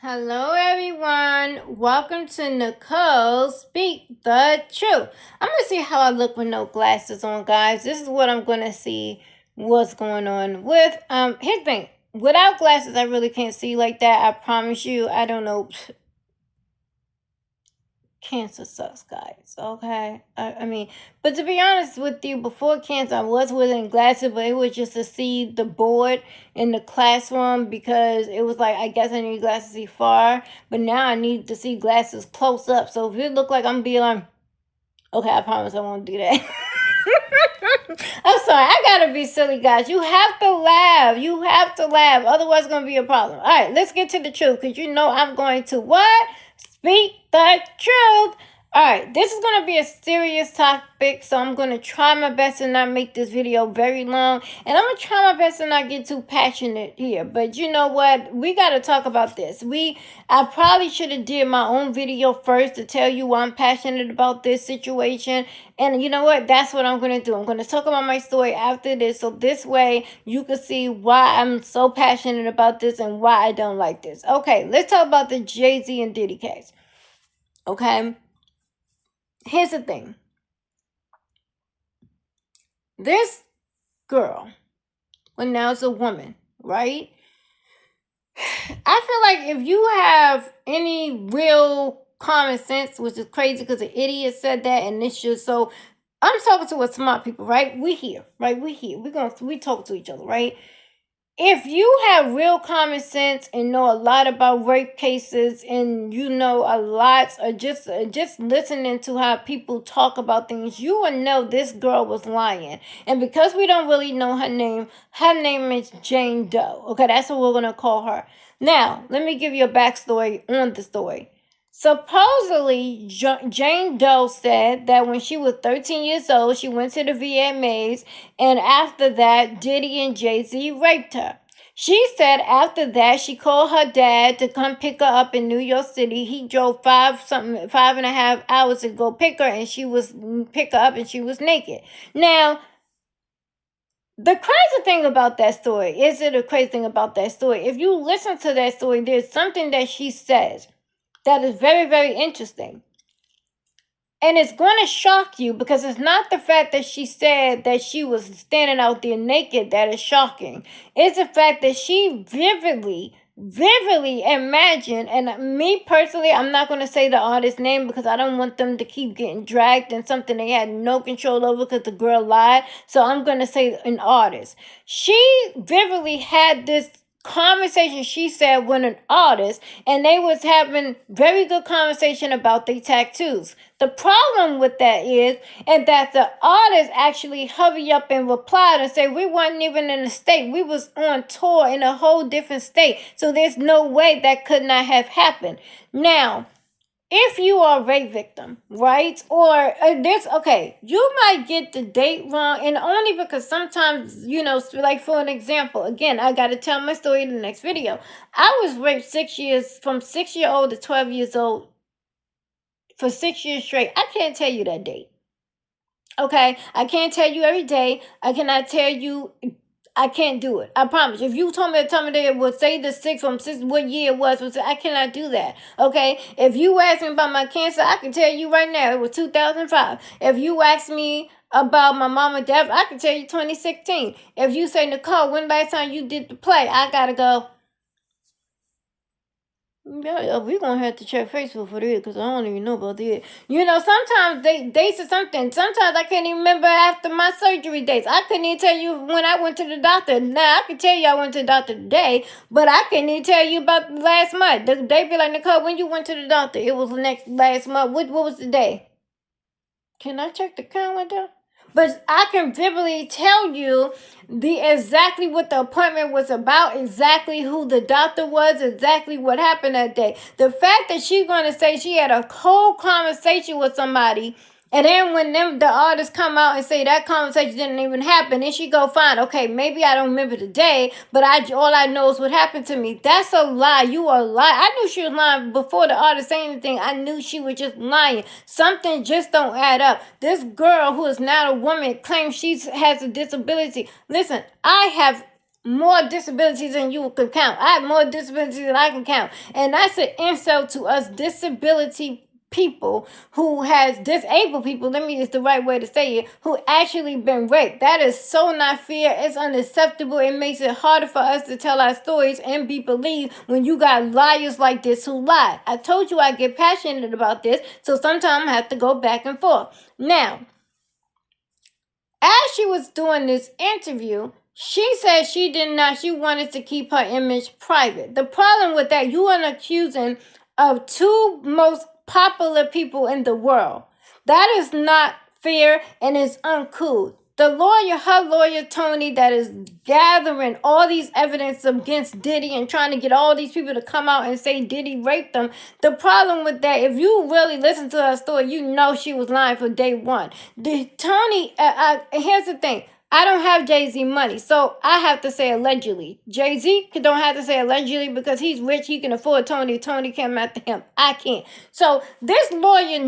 Hello, everyone. Welcome to Nicole Speak the Truth. I'm going to see how I look with no glasses on, guys. This is what I'm going to see what's going on with. Here's the thing. Without glasses, I really can't see like that. I promise you. I don't know. Cancer sucks, guys. Okay, I mean, but to be honest with you, before cancer, I was wearing glasses, but it was just to see the board in the classroom because it was like I guess I need glasses to see far, but now I need to see glasses close up. So if it look like I'm being like, okay, I promise I won't do that. I'm sorry, I gotta be silly, guys. You have to laugh. You have to laugh. Otherwise, it's gonna be a problem. All right, let's get to the truth because you know I'm going to what? Speak the truth. All right, this is going to be a serious topic, so I'm going to try my best to not make this video very long, and I'm going to try my best to not get too passionate here. But you know what? We got to talk about this. I probably should have did my own video first to tell you why I'm passionate about this situation, and you know what? That's what I'm going to do. I'm going to talk about my story after this, so this way you can see why I'm so passionate about this and why I don't like this. Okay, let's talk about the Jay-Z and Diddy case. Okay? Here's the thing. This girl, well, now it's a woman, right? I feel like if you have any real common sense, which is crazy because an idiot said that, and this just so I'm talking to a smart people, right? We here, right? We here. We talk to each other, right? If you have real common sense and know a lot about rape cases and you know a lot or just listening to how people talk about things, you will know this girl was lying. And because we don't really know her name is Jane Doe. Okay, that's what we're gonna call her. Now, let me give you a backstory on the story. Supposedly, Jane Doe said that when she was 13 years old, she went to the VMAs, and after that, Diddy and Jay-Z raped her. She said after that, she called her dad to come pick her up in New York City. He drove 5.5 hours to go pick her, and pick her up, and she was naked. Now, the crazy thing about that story, is it a crazy thing about that story? If you listen to that story, there's something that she says that is very, very interesting. And it's going to shock you because it's not the fact that she said that she was standing out there naked that is shocking. It's the fact that she vividly imagined, and me personally, I'm not going to say the artist's name because I don't want them to keep getting dragged in something they had no control over because the girl lied. So I'm going to say an artist. She vividly had this conversation, she said, with an artist, and they was having very good conversation about their tattoos. The problem with that is and that the artist actually hurry up and replied and say we weren't even in the state, we was on tour in a whole different state, so there's no way that could not have happened. Now, if you are a rape victim, right? Or okay, you might get the date wrong, and only because sometimes, like for an example, again, I got to tell my story in the next video. I was raped 6 years, from 6 year old to 12 years old, for 6 years straight. I can't tell you that date. Okay, I can't tell you every day. I cannot tell you. I can't do it. I promise. If you told me to tell me that it would say the six from six, what year it was, I cannot do that. Okay. If you ask me about my cancer, I can tell you right now it was 2005. If you ask me about my mama death, I can tell you 2016. If you say, Nicole, when last time you did the play, I gotta go. Yeah, we're gonna have to check Facebook for that because I don't even know about that. Sometimes they say something. Sometimes I can't even remember after my surgery dates. I couldn't even tell you when I went to the doctor. Now I can tell you I went to the doctor today, but I couldn't even tell you about last month. They be like, Nicole, when you went to the doctor, it was last month. What was the day? Can I check the calendar? But I can vividly tell you the exactly what the appointment was about, exactly who the doctor was, exactly what happened that day. The fact that she's going to say she had a cold conversation with somebody, and then when the artists come out and say that conversation didn't even happen, then she go find, okay, maybe I don't remember the day, but all I know is what happened to me. That's a lie. You are lying. I knew she was lying before the artist said anything. I knew she was just lying. Something just don't add up. This girl who is now a woman claims she has a disability. Listen, I have more disabilities than you can count. I have more disabilities than I can count. And that's an insult to us disability people who has disabled people, let me, it's the right way to say it, who actually been raped. That is so not fair. It's unacceptable. It makes it harder for us to tell our stories and be believed when you got liars like this who lie. I told you I get passionate about this, so sometimes I have to go back and forth. Now, as she was doing this interview, she said she wanted to keep her image private. The problem with that, you are accusing of two most popular people in the world. That is not fair and is uncool. The lawyer, her lawyer, Tony, that is gathering all these evidence against Diddy and trying to get all these people to come out and say Diddy raped them. The problem with that, if you really listen to her story, you know she was lying from day one. Tony, here's the thing. I don't have Jay-Z money, so I have to say allegedly. Jay-Z don't have to say allegedly because he's rich. He can afford Tony. Tony came after him. I can't. So this lawyer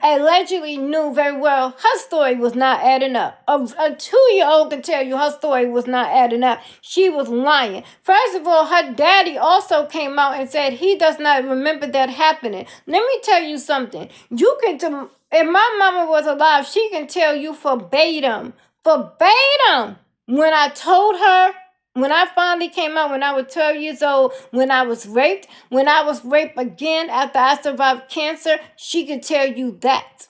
allegedly knew very well her story was not adding up. A 2-year-old can tell you her story was not adding up. She was lying. First of all, her daddy also came out and said he does not remember that happening. Let me tell you something. If my mama was alive, she can tell you verbatim, when I told her, when I finally came out, when I was 12 years old, when I was raped again after I survived cancer, she could tell you that.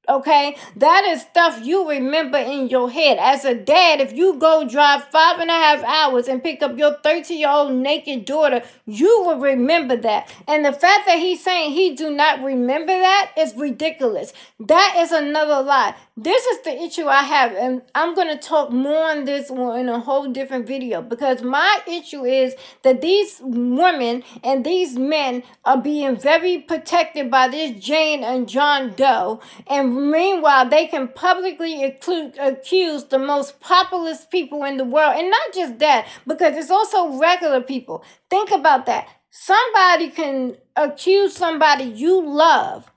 Okay, that is stuff you remember in your head. As a dad, if you go drive 5.5 hours and pick up your 13-year-old naked daughter, you will remember that. And the fact that he's saying he do not remember that is ridiculous. That is another lie. This is the issue I have, and I'm going to talk more on this one in a whole different video, because my issue is that these women and these men are being very protected by this Jane and John Doe, and meanwhile they can publicly accuse the most populous people in the world. And not just that, because it's also regular people. Think about that. Somebody can accuse somebody you love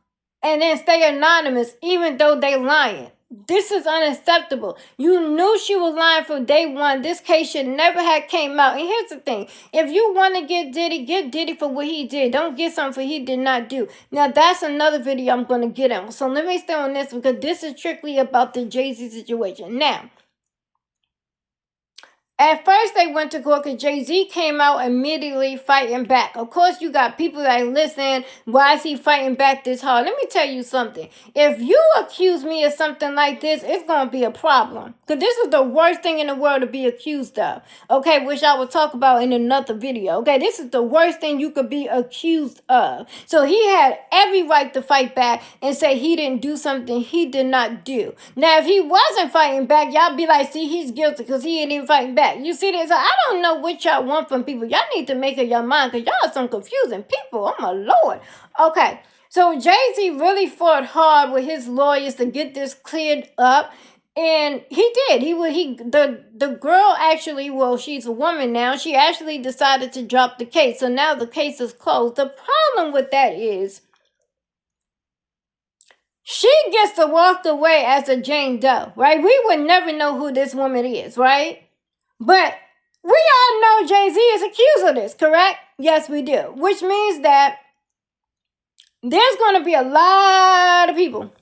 and then stay anonymous even though they lying. This is unacceptable. You knew she was lying from day one. This case should never have came out. And here's the thing. If you want to get Diddy for what he did. Don't get something he did not do. Now, that's another video I'm going to get on. So let me stay on this because this is strictly about the Jay-Z situation. Now, at first, they went to court because Jay-Z came out immediately fighting back. Of course, you got people that listen, why is he fighting back this hard? Let me tell you something. If you accuse me of something like this, it's going to be a problem. Because this is the worst thing in the world to be accused of. Okay, which I will talk about in another video. Okay, this is the worst thing you could be accused of. So he had every right to fight back and say he didn't do something he did not do. Now, if he wasn't fighting back, y'all be like, see, he's guilty because he ain't even fighting back. You see this? I don't know what y'all want from people. Y'all need to make up your mind because y'all are some confusing people. Oh, my Lord. Okay. So Jay-Z really fought hard with his lawyers to get this cleared up. And he did. The girl actually, well, she's a woman now. She actually decided to drop the case. So now the case is closed. The problem with that is she gets to walk away as a Jane Doe, right? We would never know who this woman is, right? But we all know Jay-Z is accused of this, correct? Yes, we do. Which means that there's going to be a lot of people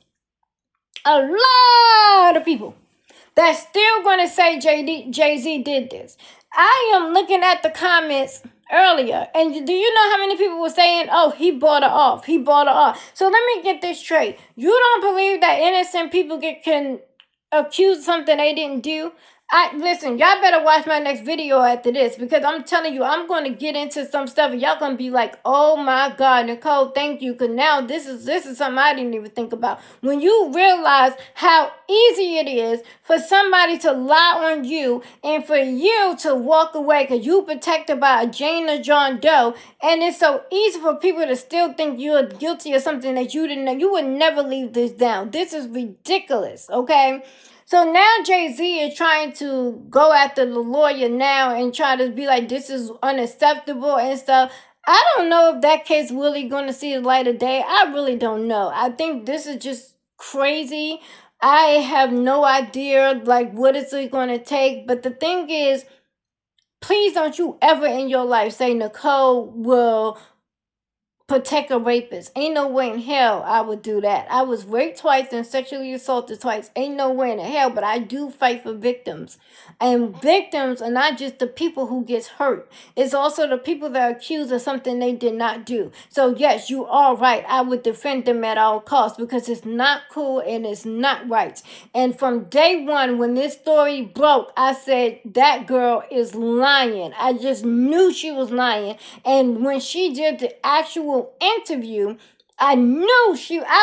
that's still going to say Jay-Z did this. I am looking at the comments earlier, and do you know how many people were saying, oh, he bought her off. So let me get this straight. You don't believe that innocent people can accuse something they didn't do? Listen, y'all better watch my next video after this, because I'm telling you, I'm going to get into some stuff and y'all going to be like, oh my God, Nicole, thank you. Because now this is something I didn't even think about. When you realize how easy it is for somebody to lie on you and for you to walk away because you protected by a Jane or John Doe, and it's so easy for people to still think you're guilty of something that you didn't know. You would never leave this down. This is ridiculous, okay? So now Jay-Z is trying to go after the lawyer now and try to be like, this is unacceptable and stuff. I don't know if that case really going to see the light of day. I really don't know. I think this is just crazy. I have no idea, like, what is it going to take. But the thing is, Please don't you ever in your life say Nicole will protect a rapist. Ain't no way in hell I would do that. I was raped twice and sexually assaulted twice. Ain't no way in hell, but I do fight for victims. And victims are not just the people who gets hurt. It's also the people that are accused of something they did not do. So yes, you are right. I would defend them at all costs because it's not cool and it's not right. And from day one, when this story broke, I said, that girl is lying. I just knew she was lying. And when she did the actual interview, I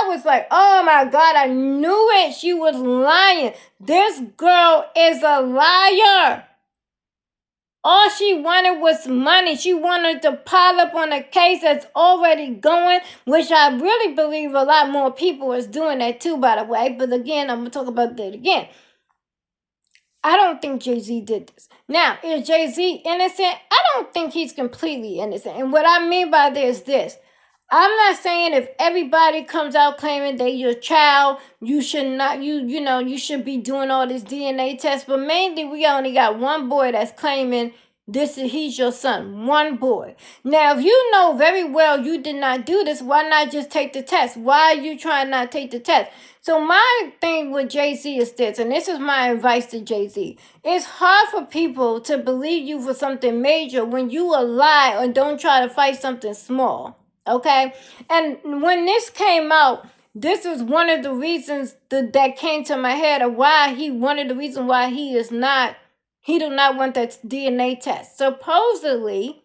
was like, oh my God, I knew it. She was lying. This girl is a liar. All she wanted was money. She wanted to pile up on a case that's already going, which I really believe a lot more people is doing that too, by the way. But again, I'm going to talk about that again. I don't think Jay-Z did this. Now, is Jay-Z innocent? I don't think he's completely innocent. And what I mean by this is this. I'm not saying if everybody comes out claiming they your child, you should not, you should be doing all this DNA test. But mainly we only got one boy that's claiming he's your son. One boy. Now, if you know very well you did not do this, why not just take the test? Why are you trying not to take the test? So my thing with Jay-Z is this, and this is my advice to Jay-Z. It's hard for people to believe you for something major when you a lie and don't try to fight something small. Okay? And when this came out, this was one of the reasons that came to my head of one of the reasons why he do not want that DNA test. Supposedly,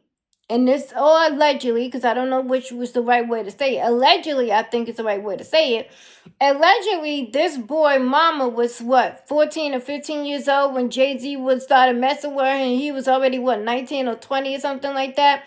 and this, or allegedly, because I don't know which was the right way to say it. Allegedly, I think it's the right way to say it. Allegedly, this boy mama was 14 or 15 years old when Jay-Z started messing with her, and he was already 19 or 20 or something like that.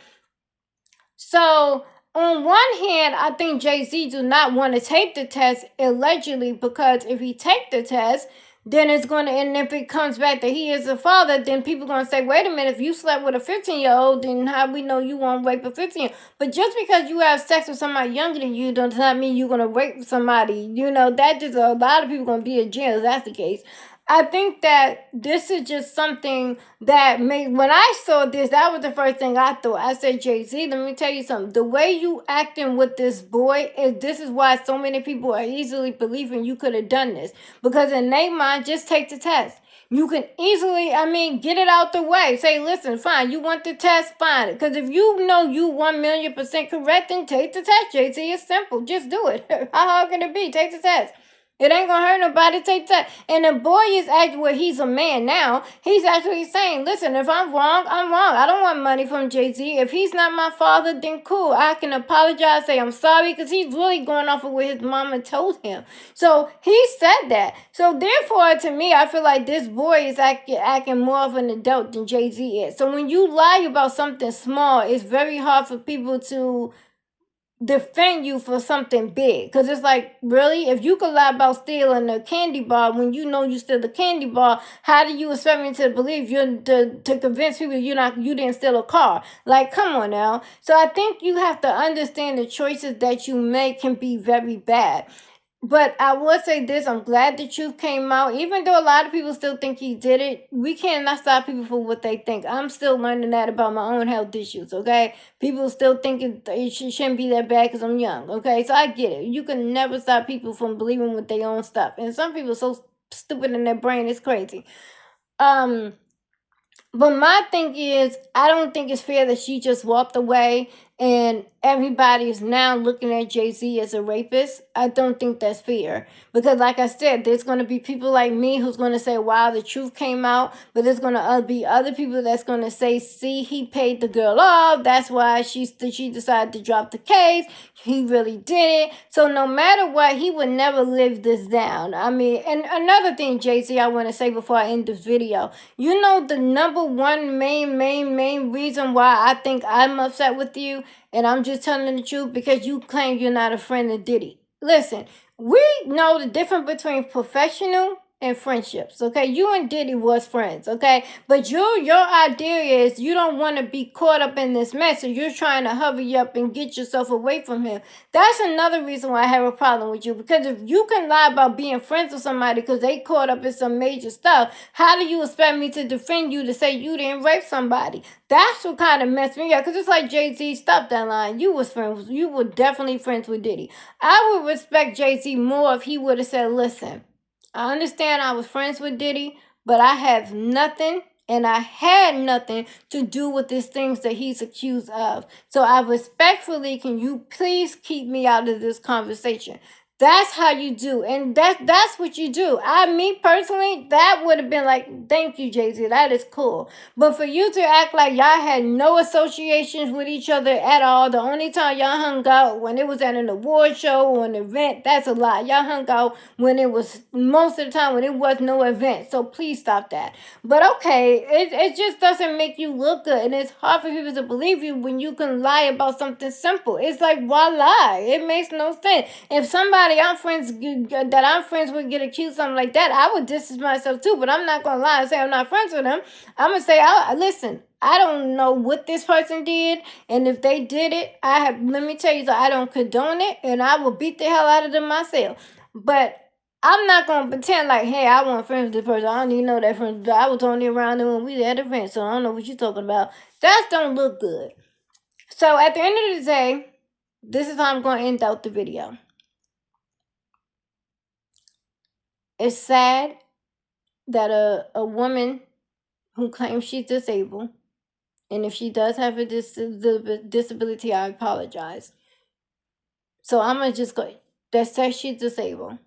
So on one hand, I think Jay-Z do not want to take the test allegedly, because if he take the test, then it's going to, and if it comes back that he is a father, then people going to say, wait a minute, if you slept with a 15-year-old, then how we know you won't rape a 15-year-old? But just because you have sex with somebody younger than you does not mean you're going to rape somebody. That just, a lot of people going to be in jail if that's the case. I think that this is just something that when I saw this, that was the first thing I thought. I said, Jay-Z, let me tell you something. The way you acting with this boy, this is why so many people are easily believing you could have done this. Because in their mind, just take the test. You can easily, get it out the way. Say, listen, fine, you want the test, fine. Because if you know you 1,000,000% correct, then take the test, Jay-Z. It's simple. Just do it. How hard can it be? Take the test. It ain't gonna hurt nobody to take that. And the boy is acting where he's a man now. He's actually saying, listen, if I'm wrong, I'm wrong. I don't want money from Jay-Z. If he's not my father, then cool. I can apologize, say I'm sorry, because he's really going off of what his mama told him. So he said that. So therefore, to me, I feel like this boy is acting more of an adult than Jay-Z is. So when you lie about something small, it's very hard for people to defend you for something big, because it's like, really, if you could lie about stealing a candy bar when you know you steal the candy bar, how do you expect me to believe you to convince people you didn't steal a car? Like, come on now. So I think you have to understand the choices that you make can be very bad. But I will say this, I'm glad the truth came out. Even though a lot of people still think he did it, we cannot stop people for what they think. I'm still learning that about my own health issues, okay? People still think it shouldn't be that bad because I'm young, okay? So I get it. You can never stop people from believing with their own stuff. And some people are so stupid in their brain, it's crazy. But my thing is, I don't think it's fair that she just walked away and everybody is now looking at Jay-Z as a rapist. I don't think that's fair. Because like I said, there's going to be people like me who's going to say, wow, the truth came out. But there's going to be other people that's going to say, see, he paid the girl off. That's why she decided to drop the case. He really did it. So no matter what, he would never live this down. And another thing, Jay-Z, I want to say before I end this video. You know the number one main reason why I think I'm upset with you? And I'm just telling the truth because you claim you're not a friend of Diddy. Listen, we know the difference between professional in friendships, okay? You and Diddy was friends, okay? But your idea is you don't want to be caught up in this mess, so you're trying to hurry up and get yourself away from him. That's another reason why I have a problem with you, because if you can lie about being friends with somebody because they caught up in some major stuff, how do you expect me to defend you to say you didn't rape somebody? That's what kind of messed me up, because it's like Jay-Z, stop that line. You were definitely friends with Diddy. I would respect Jay-Z more if he would have said, listen, I understand I was friends with Diddy, but I have nothing and I had nothing to do with these things that he's accused of. So I respectfully, can you please keep me out of this conversation? That's how you do. And that's what you do. Me personally, that would have been like, thank you, Jay-Z. That is cool. But for you to act like y'all had no associations with each other at all, the only time y'all hung out when it was at an award show or an event, that's a lie. Y'all hung out when it was, most of the time when it was no event. So please stop that. But okay, it just doesn't make you look good. And it's hard for people to believe you when you can lie about something simple. It's like, why lie? It makes no sense. If somebody I'm friends with get accused of something like that, I would distance myself too. But I'm not gonna lie and say I'm not friends with them. I'm gonna say, listen, I don't know what this person did, and if they did it, let me tell you, so I don't condone it, and I will beat the hell out of them myself. But I'm not gonna pretend like, hey, I want friends with this person. I don't even know that friend. I was only around them when we had a friend, so I don't know what you're talking about. That don't look good. So at the end of the day, this is how I'm gonna end out the video. It's sad that a woman who claims she's disabled, and if she does have a disability, I apologize. So I'm going to just go, that says she's disabled.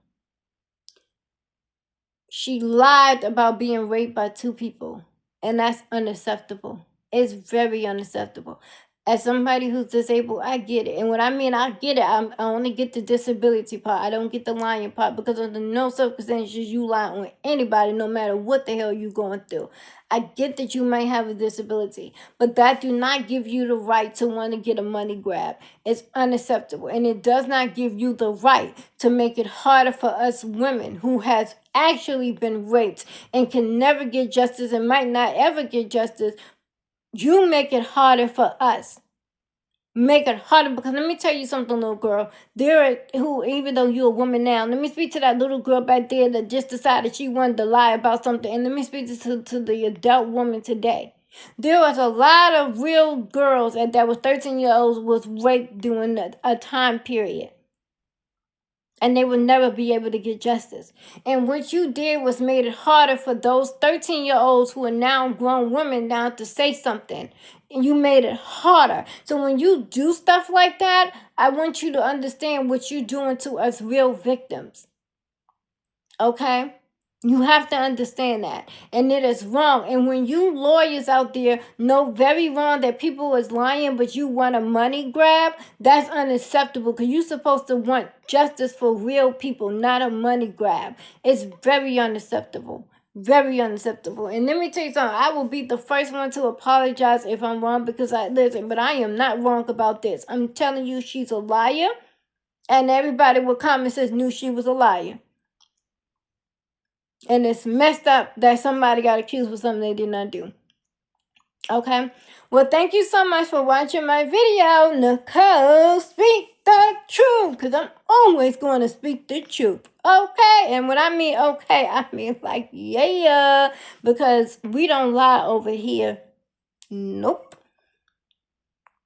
She lied about being raped by 2 people, and that's unacceptable. It's very unacceptable. As somebody who's disabled, I get it. And when I mean I get it, I only get the disability part. I don't get the lying part, because under no circumstances you lie on anybody, no matter what the hell you're going through. I get that you may have a disability, but that do not give you the right to want to get a money grab. It's unacceptable. And it does not give you the right to make it harder for us women who has actually been raped and can never get justice and might not ever get justice. You make it harder for us. Make it harder, because let me tell you something, little girl. There are who, even though you're a woman now, let me speak to that little girl back there that just decided she wanted to lie about something. And let me speak to the adult woman today. There was a lot of real girls that was 13-year-olds was raped during a time period. And they would never be able to get justice. And what you did was made it harder for those 13-year-olds who are now grown women now to say something. And you made it harder. So when you do stuff like that, I want you to understand what you're doing to us real victims. Okay? You have to understand that. And it is wrong. And when you lawyers out there know very wrong that people is lying, but you want a money grab, that's unacceptable, because you're supposed to want justice for real people, not a money grab. It's very unacceptable. Very unacceptable. And let me tell you something. I will be the first one to apologize if I'm wrong, because listen, but I am not wrong about this. I'm telling you, she's a liar. And everybody with common sense knew she was a liar. And it's messed up that somebody got accused for something they did not do. Okay? Well, thank you so much for watching my video. Nicole, speak the truth. Because I'm always going to speak the truth. Okay? And when I mean okay, I mean like, yeah. Because we don't lie over here. Nope.